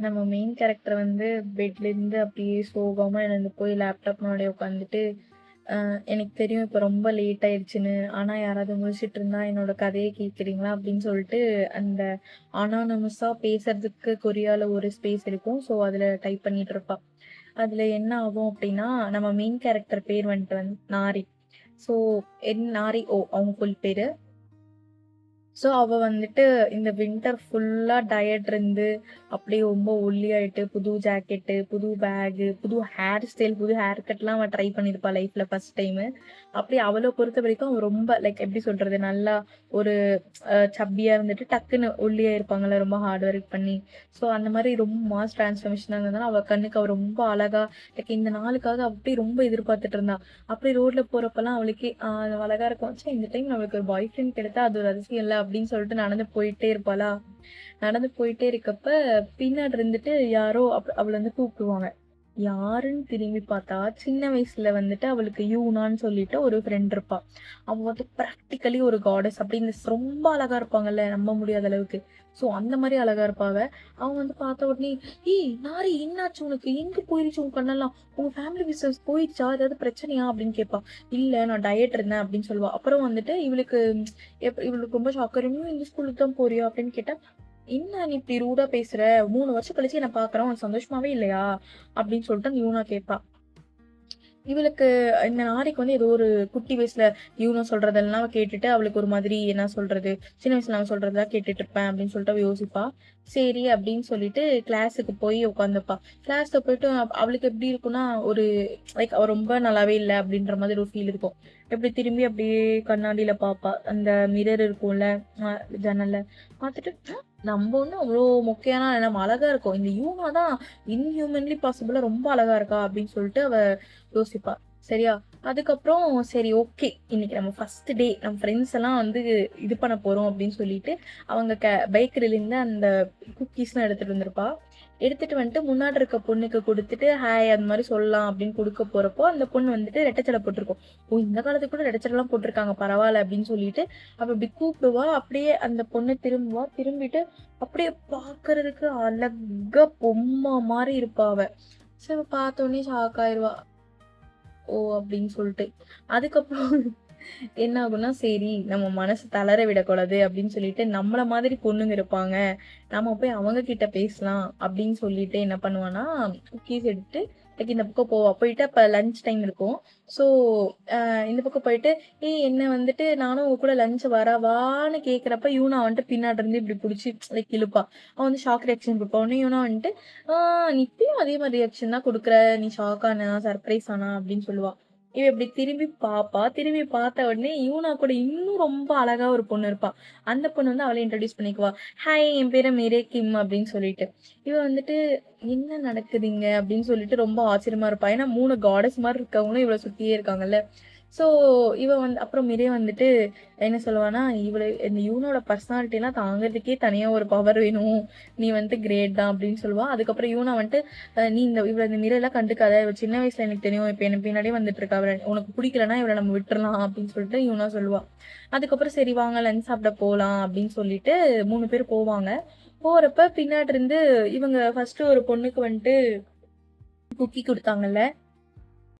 நம்ம main character வந்து பெட்லேருந்து அப்படியே சோகமா எழுந்து போய் லேப்டாப் முன்னாடி உட்காந்துட்டு, எனக்கு தெரியும் இப்போ ரொம்ப லேட் ஆயிடுச்சுன்னு. ஆனா யாராவது முழிச்சிட்டு இருந்தா என்னோட கதைய கேட்குறீங்களா? அப்படின்னு சொல்லிட்டு அந்த அனானிமஸா பேசுறதுக்கு கொரியால ஒரு ஸ்பேஸ் இருக்கும். ஸோ அதில டைப் பண்ணிட்டு இருப்பா. அதில என்ன ஆகும் அப்படின்னா, நம்ம மெயின் கேரக்டர் பேர் வந்துட்டு நாரி. ஸோ நாரி அவங்க ஃபுல் பேரு. ஸோ, அவ வந்துட்டு இந்த வின்டர் ஃபுல்லா டயட் இருந்து, அப்படியே ரொம்ப ஒல்லியாயிட்டு, புது ஜாக்கெட்டு, புது பேகு, புது ஹேர் ஸ்டைல், புது ஹேர் கட்லாம் அவ ட்ரை பண்ணியிருப்பா லைஃப்ல ஃபர்ஸ்ட் டைமு. அப்படி அவள பொறுத்தவரைக்கும் அவ ரொம்ப லைக் எப்படி சொல்றது? நல்லா ஒரு சப்பியா இருந்துட்டு, டக்குன்னு ஒல்லியா இருப்பாங்கல்ல, ரொம்ப ஹார்ட் ஒர்க் பண்ணி. ஸோ, அந்த மாரி ரொம்ப மாஸ் டிரான்ஸ்ஃபர்மேஷனா இருந்ததுனால, அவ கண்ணுக்கு அவ ரொம்ப அழகா லைக் இந்த நாளுக்காக அப்படியே ரொம்ப எதிர்பார்த்துட்டு இருந்தா. அப்படி ரோட்ல போறப்பலாம் அவளுக்கே அழகா இருக்கும். ச்சே! இந்த டைம் நம்மளுக்கு ஒரு பாய் ஃப்ரெண்ட் கிடைத்தா அது ஒரு அதிசயம் இல்ல அப்படின்னு சொல்லிட்டு நடந்து போயிட்டே இருப்பாளா, நடந்து போயிட்டே இருக்கப்ப பின்னாடி இருந்துட்டு யாரோ அவள வந்து கூப்பிடுவாங்க. யாருன்னு திரும்பி பார்த்தா, சின்ன வயசுல வந்துட்டு அவளுக்கு யூனான்னு சொல்லிட்டு ஒரு ஃப்ரெண்ட் இருப்பா. அவ வந்து பிராக்டிகலி ஒரு காடஸ் அப்படின்னு ரொம்ப அழகா இருப்பாங்கல்ல, நம்ப முடியாத அளவுக்கு. ஸோ அந்த மாரி அழகா இருப்பா அவ. அவங்க வந்து பார்த்த உடனே, "ஏய் நாரி என்னாச்சு உனக்கு? எங்க போயிருச்சு உன் கண்ணெல்லாம்? உங்க ஃபேமிலி பிசினஸ் போயிடுச்சா? ஏதாவது பிரச்சனையா?" அப்படின்னு கேட்பா. "இல்ல நான் டயட் இருந்தேன்" அப்படின்னு சொல்லுவா. அப்புறம் வந்துட்டு இவளுக்கு இவளுக்கு ரொம்ப ஷாக்கா, "நீயும் இந்த ஸ்கூலுக்கு தான் போறியா?" அப்படின்னு கேட்டா, "என்ன நீ இப்படி ரூடா பேசுற? 3 வருஷம் கழிச்சு என்ன பார்க்குறேன். உனக்கு சந்தோஷமாவே இல்லையா?" அப்படின்னு சொல்லிட்டு அந்த யூனா கேட்பா. இவளுக்கு இந்த நாரைக்கு வந்து ஏதோ ஒரு குட்டி வயசுல இவனும் சொல்றதெல்லாம் கேட்டுட்டு அவளுக்கு ஒரு மாதிரி என்ன சொல்றது, சின்ன வயசுல நான் சொல்றதெல்லாம் கேட்டுட்டு இருப்பேன் அப்படின்னு சொல்லிட்டு அவ யோசிப்பா. சரி அப்படின்னு சொல்லிட்டு கிளாஸுக்கு போய் உட்காந்துப்பா. கிளாஸ்ல போயிட்டு அவளுக்கு எப்படி இருக்கும்னா ஒரு லைக் அவ ரொம்ப நல்லாவே இல்லை அப்படின்ற மாதிரி ஒரு ஃபீல் இருக்கும். எப்படி திரும்பி அப்படியே கண்ணாடியில பாப்பா. அந்த மிரர் இருக்கும்ல ஜன்னல்ல பார்த்துட்டு, நம்ம ஒண்ணு அவ்வளோ மொக்கையானா நம்ம அழகா இருக்கோம். இந்த யூனா தான் இன்ஹியூமன்லி பாசிபிளா ரொம்ப அழகா இருக்கா அப்படின்னு சொல்லிட்டு அவ யோசிப்பா. சரியா? அதுக்கப்புறம் சரி ஓகே. இன்னைக்கு நம்ம ஃபர்ஸ்ட் டே. நம்ம ஃப்ரெண்ட்ஸ் எல்லாம் வந்து இது பண்ண போறோம் அப்படின்னு சொல்லிட்டு, அவங்க பேக்கரிலேருந்து அந்த குக்கீஸ்லாம் எடுத்துட்டு வந்திருப்பா. எடுத்துட்டு வந்துட்டு முன்னாடி இருக்க பொண்ணுக்கு குடுத்துட்டு, ஹாய் அந்த மாரி சொல்லலாம் அப்படின்னு குடுக்க போறப்போ, அந்த பொண்ணு வந்துட்டு ரெட்டை ஜட போட்டிருக்கும். ஓ! இந்த காலத்துக்கு கூட ரெட்டை ஜடலாம் போட்டுருக்காங்க பரவால்ல அப்படின்னு சொல்லிட்டு, அவ இப்படி கூப்பிடுவா. அப்படியே அந்த பொண்ணு திரும்புவா. திரும்பிட்டு அப்படியே பார்க்கறதுக்கு அழகா பொம்மை மாரி இருப்பா அவ. சோ இவ பார்த்தோனே ஷாக் ஆயிருவா. ஓ! அப்படின்னு சொல்லிட்டு. அதுக்கப்புறம் என்ன ஆகும்னா, சரி நம்ம மனசு தளர விடக்கூடாது அப்படின்னு சொல்லிட்டு, நம்மள மாதிரி பொண்ணுங்க இருப்பாங்க. நம்ம போய் அவங்க கிட்ட பேசலாம் அப்படின்னு சொல்லிட்டு என்ன பண்ணுவான்னா, குக்கீஸ் எடுத்துட்டு லைக் இந்த பக்கம் போவா. போயிட்டு அப்ப லஞ்ச் டைம் இருக்கும். ஸோ இந்த பக்கம் போயிட்டு, "ஏய் என்ன வந்துட்டு நானும் உங்க கூட லஞ்ச் வரவான்னு?" கேட்கிறப்ப, யூனா வந்துட்டு பின்னாடி இருந்து இப்படி புடிச்சு லைக் இழுப்பா. அவ வந்து ஷாக் ரியாக்ஷன் குடுப்பா. உடனே யூனா வந்துட்டு, "ஆ நீ இப்பயும் அதே மாரி ரியாக்ஷன் தான் குடுக்குற. நீ ஷாக் ஆனா, சர்ப்ரைஸ் ஆனா" அப்படின்னு சொல்லுவா. இவ இப்படி திரும்பி பாப்பா. திரும்பி பார்த்த உடனே யூனா கூட இன்னும் ரொம்ப அழகா ஒரு பொண்ணு இருப்பா. அந்த பொண்ணு வந்து அவள இன்ட்ரோடியூஸ் பண்ணிக்குவா. ஹாய் என் பேரு மிரே கிம் அப்படின்னு சொல்லிட்டு. இவ வந்துட்டு என்ன நடக்குது இங்க? அப்படின்னு சொல்லிட்டு ரொம்ப ஆச்சரியமா இருப்பா. ஏன்னா 3 காடஸ் மாரி இருக்கவங்களும் இவள சுத்தியே இருக்காங்கல்ல. ஸோ இவ வந்து அப்புறம் மிரே வந்துட்டு என்ன சொல்லுவான்னா, இந்த யூனோட பர்சனாலிட்டிலாம் தாங்கறதுக்கே தனியா ஒரு பவர் வேணும். நீ வந்துட்டு கிரேட் தான் அப்படின்னு சொல்லுவா. அதுக்கப்புறம் யூனா வந்துட்டு நீ இந்த மிரேலாம் கண்டுக்காத. இவ சின்ன வயசுல எனக்கு தெரியும். இப்ப எனக்கு பின்னாடியே வந்துட்டு இருக்கா. உனக்கு பிடிக்கலன்னா இவள நம்ம விட்டுறலாம் அப்படின்னு சொல்லிட்டு யூனா சொல்லுவா. அதுக்கப்புறம் சரி வாங்க லஞ்ச் சாப்பிட போலாம் அப்படின்னு சொல்லிட்டு 3 பேர் போவாங்க. போறப்ப பின்னாடி இருந்து இவங்க ஃபர்ஸ்ட்டு ஒரு பொண்ணுக்கு வந்துட்டு குக்கி குடுத்தாங்கல்ல.